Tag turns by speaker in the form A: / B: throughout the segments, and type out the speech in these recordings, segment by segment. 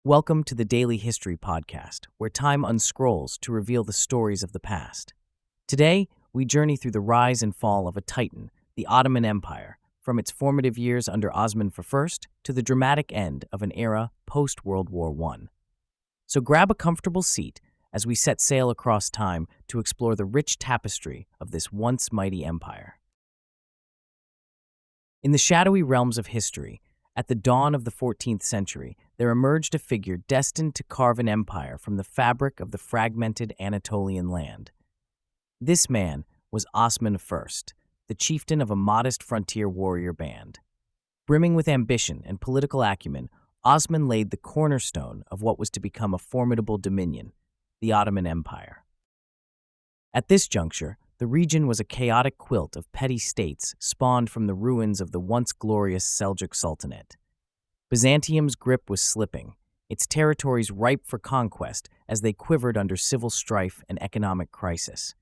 A: Welcome to the Daily History Podcast, where time unscrolls to reveal the stories of the past. Today, we journey through the rise and fall of a titan, the Ottoman Empire, from its formative years under Osman I to the dramatic end of an era post-World War I. So grab a comfortable seat as we set sail across time to explore the rich tapestry of this once mighty empire. In the shadowy realms of history, at the dawn of the 14th century, there emerged a figure destined to carve an empire from the fabric of the fragmented Anatolian land. This man was Osman I, the chieftain of a modest frontier warrior band. Brimming with ambition and political acumen, Osman laid the cornerstone of what was to become a formidable dominion, the Ottoman Empire. At this juncture, the region was a chaotic quilt of petty states spawned from the ruins of the once glorious Seljuk Sultanate. Byzantium's grip was slipping, its territories ripe for conquest as they quivered under civil strife and economic crisis.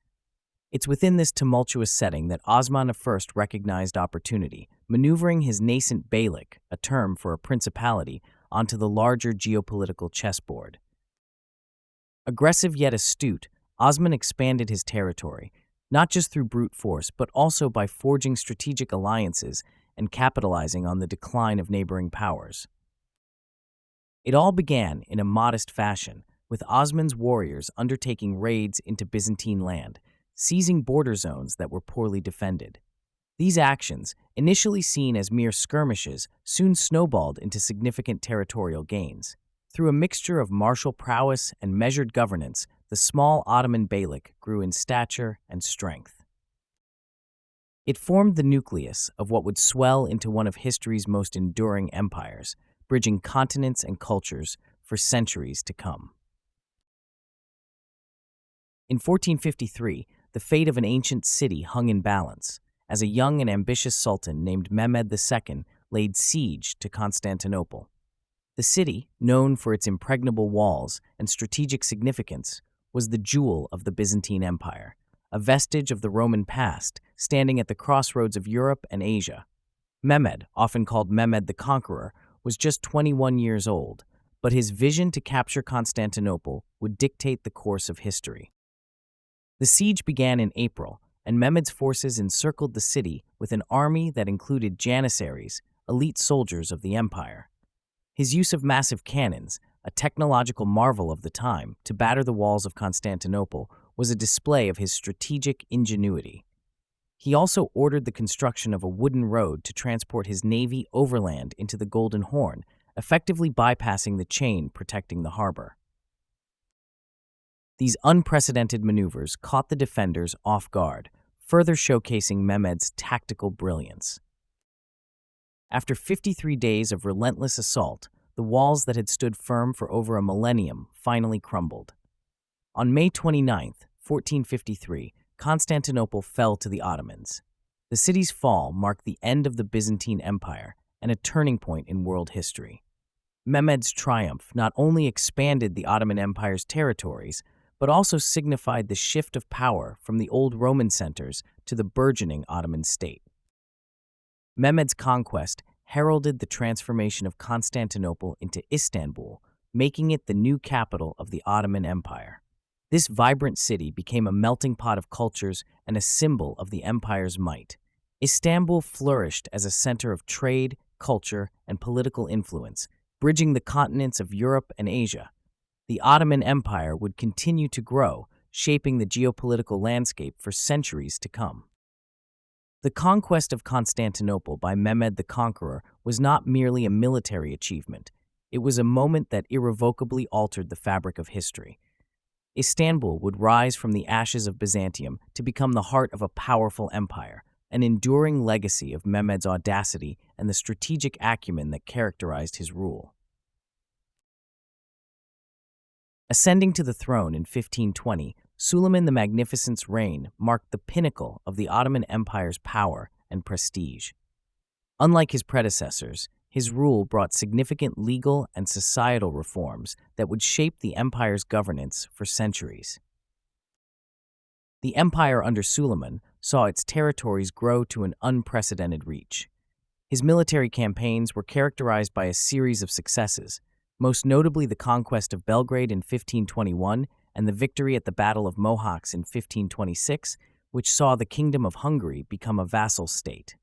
A: It's within this tumultuous setting that Osman I recognized opportunity, maneuvering his nascent beylik, a term for a principality, onto the larger geopolitical chessboard. Aggressive yet astute, Osman expanded his territory, not just through brute force, but also by forging strategic alliances and capitalizing on the decline of neighboring powers. It all began in a modest fashion, with Osman's warriors undertaking raids into Byzantine land, seizing border zones that were poorly defended. These actions, initially seen as mere skirmishes, soon snowballed into significant territorial gains. Through a mixture of martial prowess and measured governance, the small Ottoman beylik grew in stature and strength. It formed the nucleus of what would swell into one of history's most enduring empires, bridging continents and cultures for centuries to come. In 1453, the fate of an ancient city hung in balance, as a young and ambitious sultan named Mehmed II laid siege to Constantinople. The city, known for its impregnable walls and strategic significance, was the jewel of the Byzantine Empire, a vestige of the Roman past, standing at the crossroads of Europe and Asia. Mehmed, often called Mehmed the Conqueror, was just 21 years old, but his vision to capture Constantinople would dictate the course of history. The siege began in April, and Mehmed's forces encircled the city with an army that included janissaries, elite soldiers of the empire. His use of massive cannons, a technological marvel of the time, to batter the walls of Constantinople was a display of his strategic ingenuity. He also ordered the construction of a wooden road to transport his navy overland into the Golden Horn, effectively bypassing the chain protecting the harbor. These unprecedented maneuvers caught the defenders off guard, further showcasing Mehmed's tactical brilliance. After 53 days of relentless assault, the walls that had stood firm for over a millennium finally crumbled. On May 29, 1453, Constantinople fell to the Ottomans. The city's fall marked the end of the Byzantine Empire and a turning point in world history. Mehmed's triumph not only expanded the Ottoman Empire's territories, but also signified the shift of power from the old Roman centers to the burgeoning Ottoman state. Mehmed's conquest heralded the transformation of Constantinople into Istanbul, making it the new capital of the Ottoman Empire. This vibrant city became a melting pot of cultures and a symbol of the empire's might. Istanbul flourished as a center of trade, culture, and political influence, bridging the continents of Europe and Asia. The Ottoman Empire would continue to grow, shaping the geopolitical landscape for centuries to come. The conquest of Constantinople by Mehmed the Conqueror was not merely a military achievement. It was a moment that irrevocably altered the fabric of history. Istanbul would rise from the ashes of Byzantium to become the heart of a powerful empire, an enduring legacy of Mehmed's audacity and the strategic acumen that characterized his rule. Ascending to the throne in 1520, Suleiman the Magnificent's reign marked the pinnacle of the Ottoman Empire's power and prestige. Unlike his predecessors, his rule brought significant legal and societal reforms that would shape the empire's governance for centuries. The empire under Suleiman saw its territories grow to an unprecedented reach. His military campaigns were characterized by a series of successes, most notably the conquest of Belgrade in 1521 and the victory at the Battle of Mohacs in 1526, which saw the Kingdom of Hungary become a vassal state.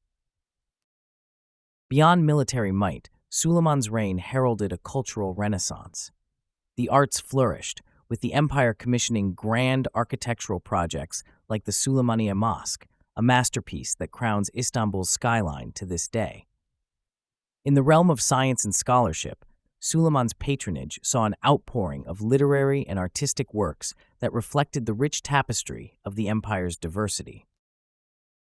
A: Beyond military might, Suleiman's reign heralded a cultural renaissance. The arts flourished, with the empire commissioning grand architectural projects like the Süleymaniye Mosque, a masterpiece that crowns Istanbul's skyline to this day. In the realm of science and scholarship, Suleiman's patronage saw an outpouring of literary and artistic works that reflected the rich tapestry of the empire's diversity.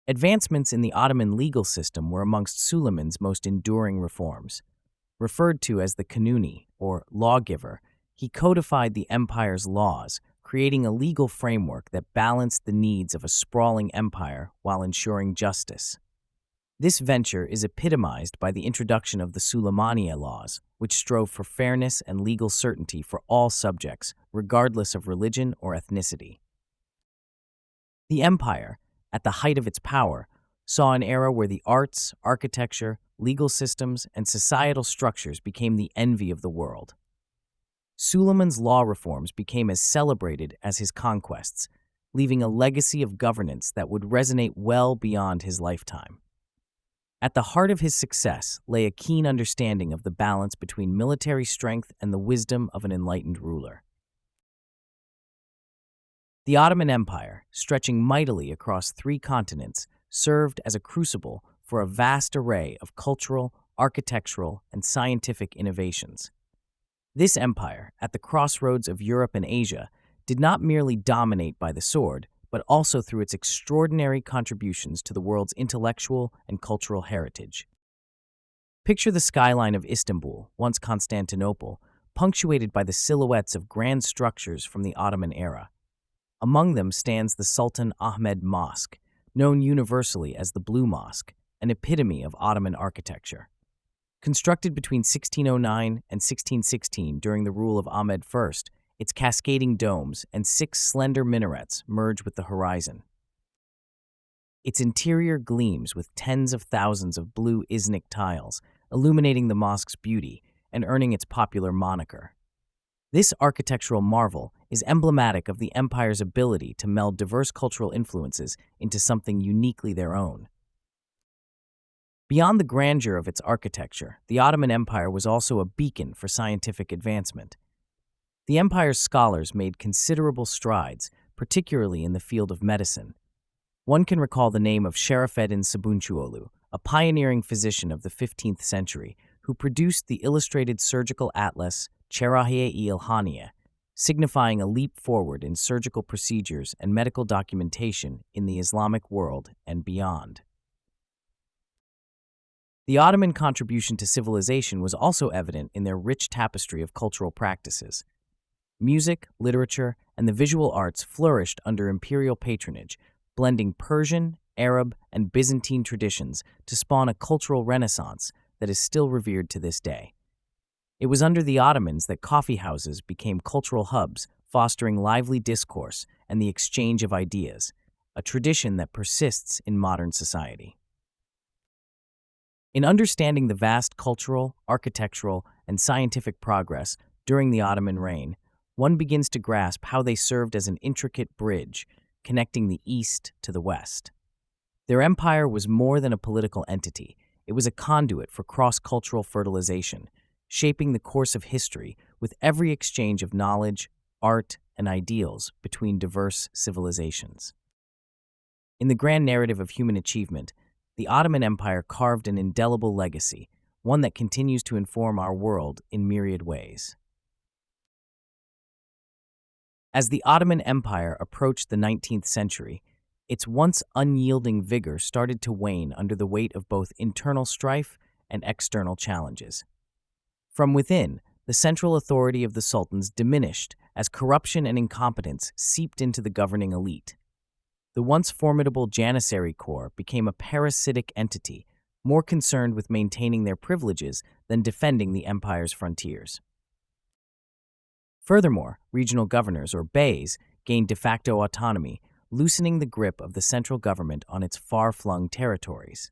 A: Advancements in the Ottoman legal system were amongst Suleiman's most enduring reforms. Referred to as the Kanuni, or lawgiver, he codified the empire's laws, creating a legal framework that balanced the needs of a sprawling empire while ensuring justice. This venture is epitomized by the introduction of the Süleymaniye laws, which strove for fairness and legal certainty for all subjects, regardless of religion or ethnicity. The empire, at the height of its power, saw an era where the arts, architecture, legal systems, and societal structures became the envy of the world. Suleiman's law reforms became as celebrated as his conquests, leaving a legacy of governance that would resonate well beyond his lifetime. At the heart of his success lay a keen understanding of the balance between military strength and the wisdom of an enlightened ruler. The Ottoman Empire, stretching mightily across 3 continents, served as a crucible for a vast array of cultural, architectural, and scientific innovations. This empire, at the crossroads of Europe and Asia, did not merely dominate by the sword, but also through its extraordinary contributions to the world's intellectual and cultural heritage. Picture the skyline of Istanbul, once Constantinople, punctuated by the silhouettes of grand structures from the Ottoman era. Among them stands the Sultan Mehmed Mosque, known universally as the Blue Mosque, an epitome of Ottoman architecture. Constructed between 1609 and 1616 during the rule of Ahmed I, its cascading domes and 6 slender minarets merge with the horizon. Its interior gleams with tens of thousands of blue Iznik tiles, illuminating the mosque's beauty and earning its popular moniker. This architectural marvel is emblematic of the empire's ability to meld diverse cultural influences into something uniquely their own. Beyond the grandeur of its architecture, the Ottoman Empire was also a beacon for scientific advancement. The empire's scholars made considerable strides, particularly in the field of medicine. One can recall the name of Şerafeddin Sabuncuoğlu, a pioneering physician of the 15th century, who produced the illustrated surgical atlas Cerrahiye-i İlhaniye, signifying a leap forward in surgical procedures and medical documentation in the Islamic world and beyond. The Ottoman contribution to civilization was also evident in their rich tapestry of cultural practices. Music, literature, and the visual arts flourished under imperial patronage, blending Persian, Arab, and Byzantine traditions to spawn a cultural renaissance that is still revered to this day. It was under the Ottomans that coffee houses became cultural hubs, fostering lively discourse and the exchange of ideas, a tradition that persists in modern society. In understanding the vast cultural, architectural, and scientific progress during the Ottoman reign, one begins to grasp how they served as an intricate bridge connecting the East to the West. Their empire was more than a political entity. It was a conduit for cross-cultural fertilization, shaping the course of history with every exchange of knowledge, art, and ideals between diverse civilizations. In the grand narrative of human achievement, the Ottoman Empire carved an indelible legacy, one that continues to inform our world in myriad ways. As the Ottoman Empire approached the 19th century, its once unyielding vigor started to wane under the weight of both internal strife and external challenges. From within, the central authority of the sultans diminished as corruption and incompetence seeped into the governing elite. The once formidable Janissary Corps became a parasitic entity, more concerned with maintaining their privileges than defending the empire's frontiers. Furthermore, regional governors, or beys, gained de facto autonomy, loosening the grip of the central government on its far-flung territories.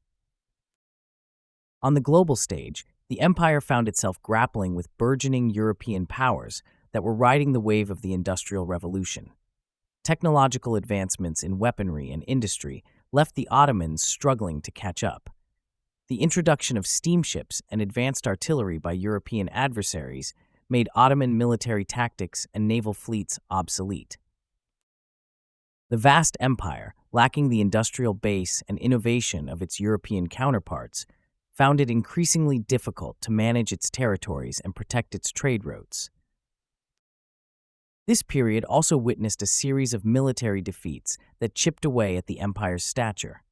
A: On the global stage, the empire found itself grappling with burgeoning European powers that were riding the wave of the Industrial Revolution. Technological advancements in weaponry and industry left the Ottomans struggling to catch up. The introduction of steamships and advanced artillery by European adversaries made Ottoman military tactics and naval fleets obsolete. The vast empire, lacking the industrial base and innovation of its European counterparts, found it increasingly difficult to manage its territories and protect its trade routes. This period also witnessed a series of military defeats that chipped away at the empire's stature.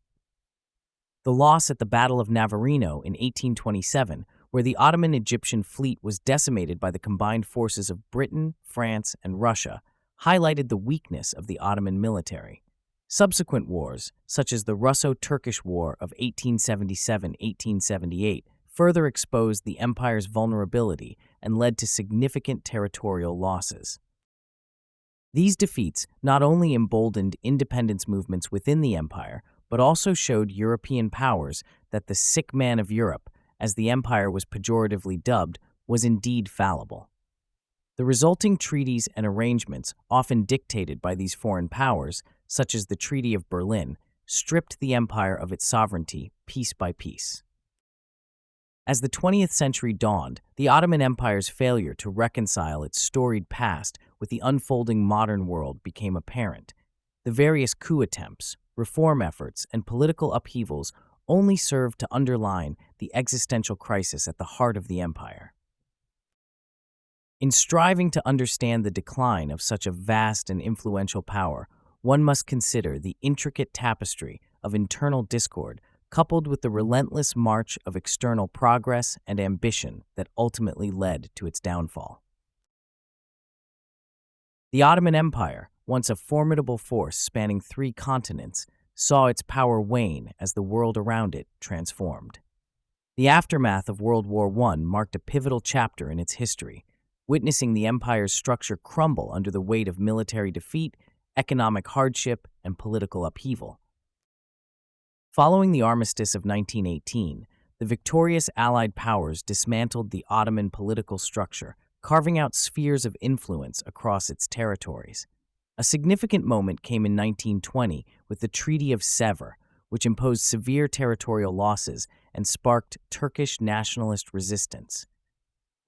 A: The loss at the Battle of Navarino in 1827, where the Ottoman Egyptian fleet was decimated by the combined forces of Britain, France, and Russia, highlighted the weakness of the Ottoman military. Subsequent wars, such as the Russo-Turkish War of 1877-1878, further exposed the empire's vulnerability and led to significant territorial losses. These defeats not only emboldened independence movements within the empire, but also showed European powers that the sick man of Europe, as the empire was pejoratively dubbed, was indeed fallible. The resulting treaties and arrangements, often dictated by these foreign powers, such as the Treaty of Berlin, stripped the empire of its sovereignty piece by piece. As the 20th century dawned, the Ottoman Empire's failure to reconcile its storied past with the unfolding modern world became apparent. The various coup attempts, reform efforts, and political upheavals only served to underline the existential crisis at the heart of the empire. In striving to understand the decline of such a vast and influential power, one must consider the intricate tapestry of internal discord coupled with the relentless march of external progress and ambition that ultimately led to its downfall. The Ottoman Empire, once a formidable force spanning 3 continents, saw its power wane as the world around it transformed. The aftermath of World War I marked a pivotal chapter in its history, witnessing the empire's structure crumble under the weight of military defeat, economic hardship, and political upheaval. Following the Armistice of 1918, the victorious Allied powers dismantled the Ottoman political structure, carving out spheres of influence across its territories. A significant moment came in 1920 with the Treaty of Sèvres, which imposed severe territorial losses and sparked Turkish nationalist resistance.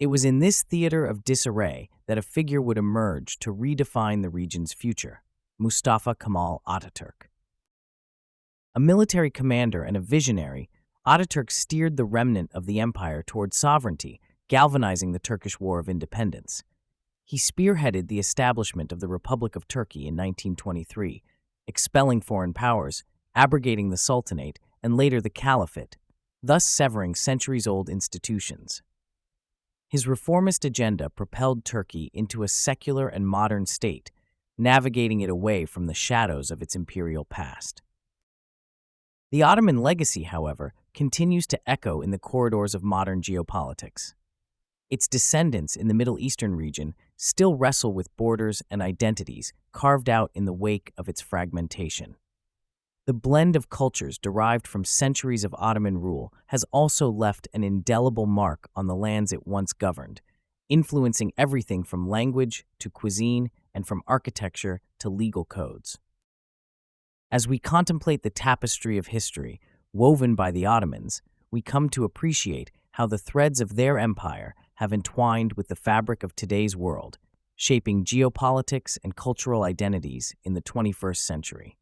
A: It was in this theater of disarray that a figure would emerge to redefine the region's future: Mustafa Kemal Atatürk. A military commander and a visionary, Ataturk steered the remnant of the empire toward sovereignty, galvanizing the Turkish War of Independence. He spearheaded the establishment of the Republic of Turkey in 1923, expelling foreign powers, abrogating the Sultanate, and later the Caliphate, thus severing centuries-old institutions. His reformist agenda propelled Turkey into a secular and modern state, navigating it away from the shadows of its imperial past. The Ottoman legacy, however, continues to echo in the corridors of modern geopolitics. Its descendants in the Middle Eastern region still wrestle with borders and identities carved out in the wake of its fragmentation. The blend of cultures derived from centuries of Ottoman rule has also left an indelible mark on the lands it once governed, influencing everything from language to cuisine and from architecture to legal codes. As we contemplate the tapestry of history woven by the Ottomans, we come to appreciate how the threads of their empire have entwined with the fabric of today's world, shaping geopolitics and cultural identities in the 21st century.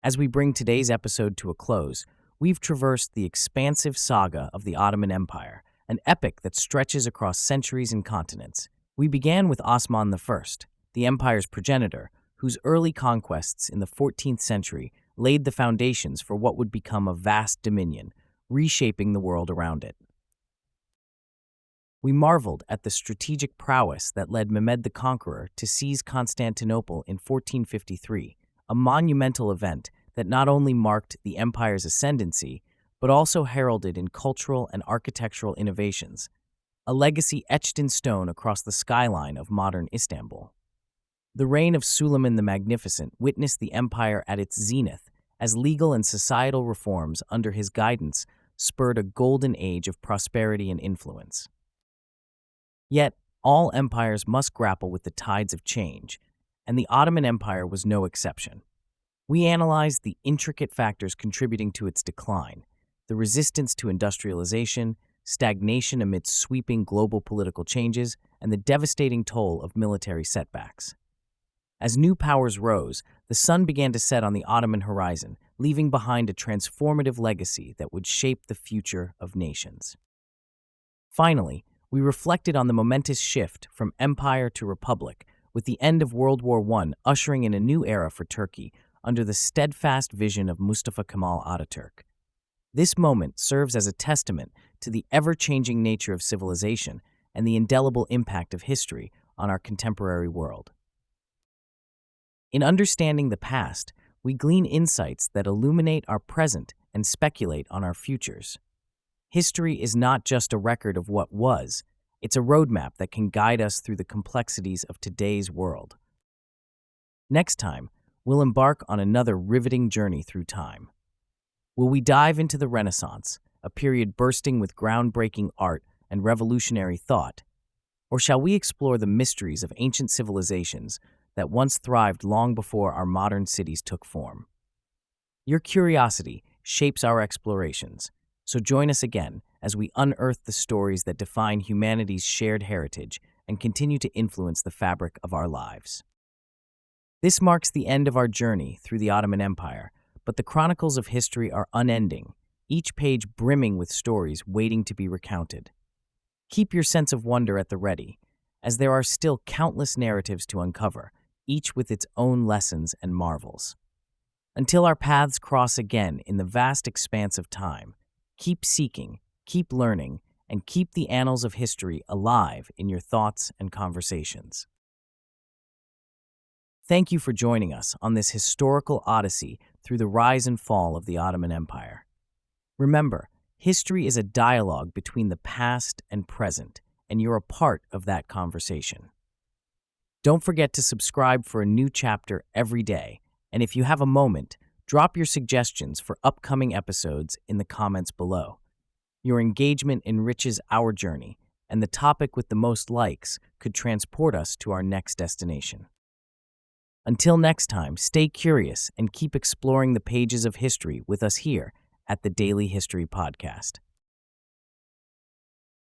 A: As we bring today's episode to a close, we've traversed the expansive saga of the Ottoman Empire, an epic that stretches across centuries and continents. We began with Osman I, the empire's progenitor, whose early conquests in the 14th century laid the foundations for what would become a vast dominion, reshaping the world around it. We marveled at the strategic prowess that led Mehmed the Conqueror to seize Constantinople in 1453, a monumental event that not only marked the empire's ascendancy, but also heralded in cultural and architectural innovations, a legacy etched in stone across the skyline of modern Istanbul. The reign of Suleiman the Magnificent witnessed the empire at its zenith as legal and societal reforms under his guidance spurred a golden age of prosperity and influence. Yet, all empires must grapple with the tides of change, and the Ottoman Empire was no exception. We analyzed the intricate factors contributing to its decline, the resistance to industrialization, stagnation amidst sweeping global political changes, and the devastating toll of military setbacks. As new powers rose, the sun began to set on the Ottoman horizon, leaving behind a transformative legacy that would shape the future of nations. Finally, we reflected on the momentous shift from empire to republic, with the end of World War I ushering in a new era for Turkey under the steadfast vision of Mustafa Kemal Ataturk. This moment serves as a testament to the ever-changing nature of civilization and the indelible impact of history on our contemporary world. In understanding the past, we glean insights that illuminate our present and speculate on our futures. History is not just a record of what was, it's a roadmap that can guide us through the complexities of today's world. Next time, we'll embark on another riveting journey through time. Will we dive into the Renaissance, a period bursting with groundbreaking art and revolutionary thought? Or shall we explore the mysteries of ancient civilizations that once thrived long before our modern cities took form? Your curiosity shapes our explorations, so join us again as we unearth the stories that define humanity's shared heritage and continue to influence the fabric of our lives. This marks the end of our journey through the Ottoman Empire, but the chronicles of history are unending, each page brimming with stories waiting to be recounted. Keep your sense of wonder at the ready, as there are still countless narratives to uncover, each with its own lessons and marvels. Until our paths cross again in the vast expanse of time, keep seeking, keep learning, and keep the annals of history alive in your thoughts and conversations. Thank you for joining us on this historical odyssey through the rise and fall of the Ottoman Empire. Remember, history is a dialogue between the past and present, and you're a part of that conversation. Don't forget to subscribe for a new chapter every day, and if you have a moment, drop your suggestions for upcoming episodes in the comments below. Your engagement enriches our journey, and the topic with the most likes could transport us to our next destination. Until next time, stay curious and keep exploring the pages of history with us here at the Daily History Podcast.